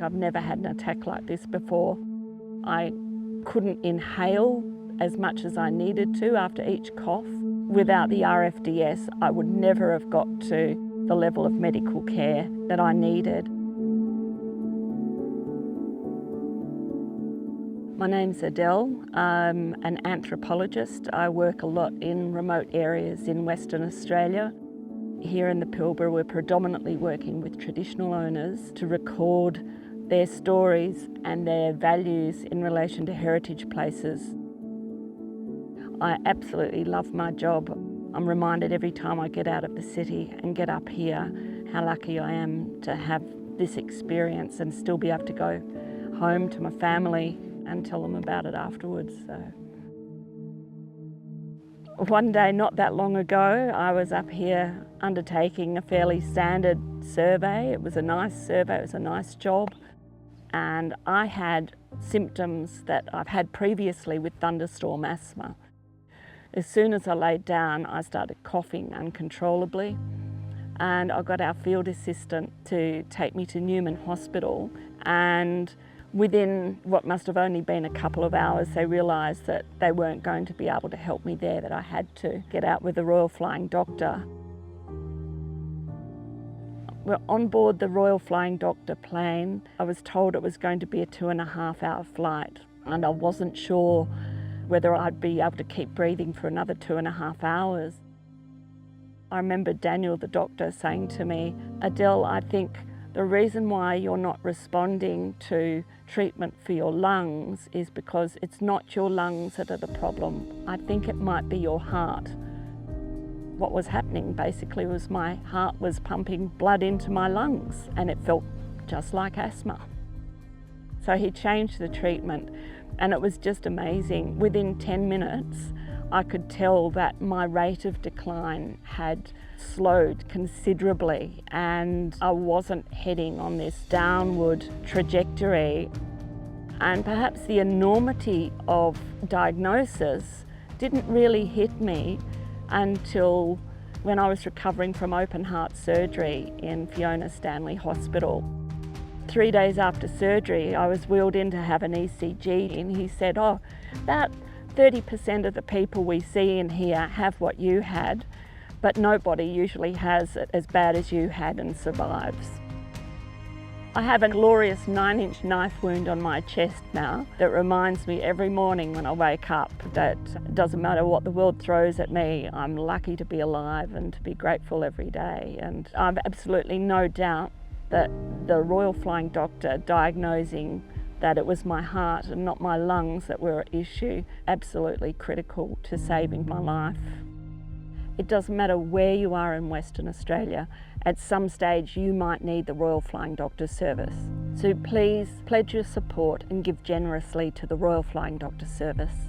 I've never had an attack like this before. I couldn't inhale as much as I needed to after each cough. Without the RFDS, I would never have got to the level of medical care that I needed. My name's Adele. I'm an anthropologist. I work a lot in remote areas in Western Australia. Here in the Pilbara, we're predominantly working with traditional owners to record their stories and their values in relation to heritage places. I absolutely love my job. I'm reminded every time I get out of the city and get up here how lucky I am to have this experience and still be able to go home to my family and tell them about it afterwards. So. One day not that long ago, I was up here undertaking a fairly standard survey. It was a nice survey, it was a nice job. And I had symptoms that I've had previously with thunderstorm asthma. As soon as I laid down, I started coughing uncontrollably. And I got our field assistant to take me to Newman Hospital. And within what must have only been a couple of hours, they realised that they weren't going to be able to help me there, that I had to get out with the Royal Flying Doctor. Well, on board the Royal Flying Doctor plane, I was told it was going to be a 2.5-hour flight, and I wasn't sure whether I'd be able to keep breathing for another 2.5 hours. I remember Daniel, the doctor, saying to me, "Adele, I think the reason why you're not responding to treatment for your lungs is because it's not your lungs that are the problem. I think it might be your heart." What was happening basically was my heart was pumping blood into my lungs and it felt just like asthma. So he changed the treatment and it was just amazing. Within 10 minutes, I could tell that my rate of decline had slowed considerably and I wasn't heading on this downward trajectory. And perhaps the enormity of diagnosis didn't really hit me until when I was recovering from open heart surgery in Fiona Stanley Hospital. 3 days after surgery, I was wheeled in to have an ECG and he said, "Oh, about 30% of the people we see in here have what you had, but nobody usually has it as bad as you had and survives." I have a glorious 9-inch knife wound on my chest now that reminds me every morning when I wake up that it doesn't matter what the world throws at me, I'm lucky to be alive and to be grateful every day. And I've absolutely no doubt that the Royal Flying Doctor diagnosing that it was my heart and not my lungs that were at issue, absolutely critical to saving my life. It doesn't matter where you are in Western Australia, at some stage you might need the Royal Flying Doctor service. So please pledge your support and give generously to the Royal Flying Doctor service.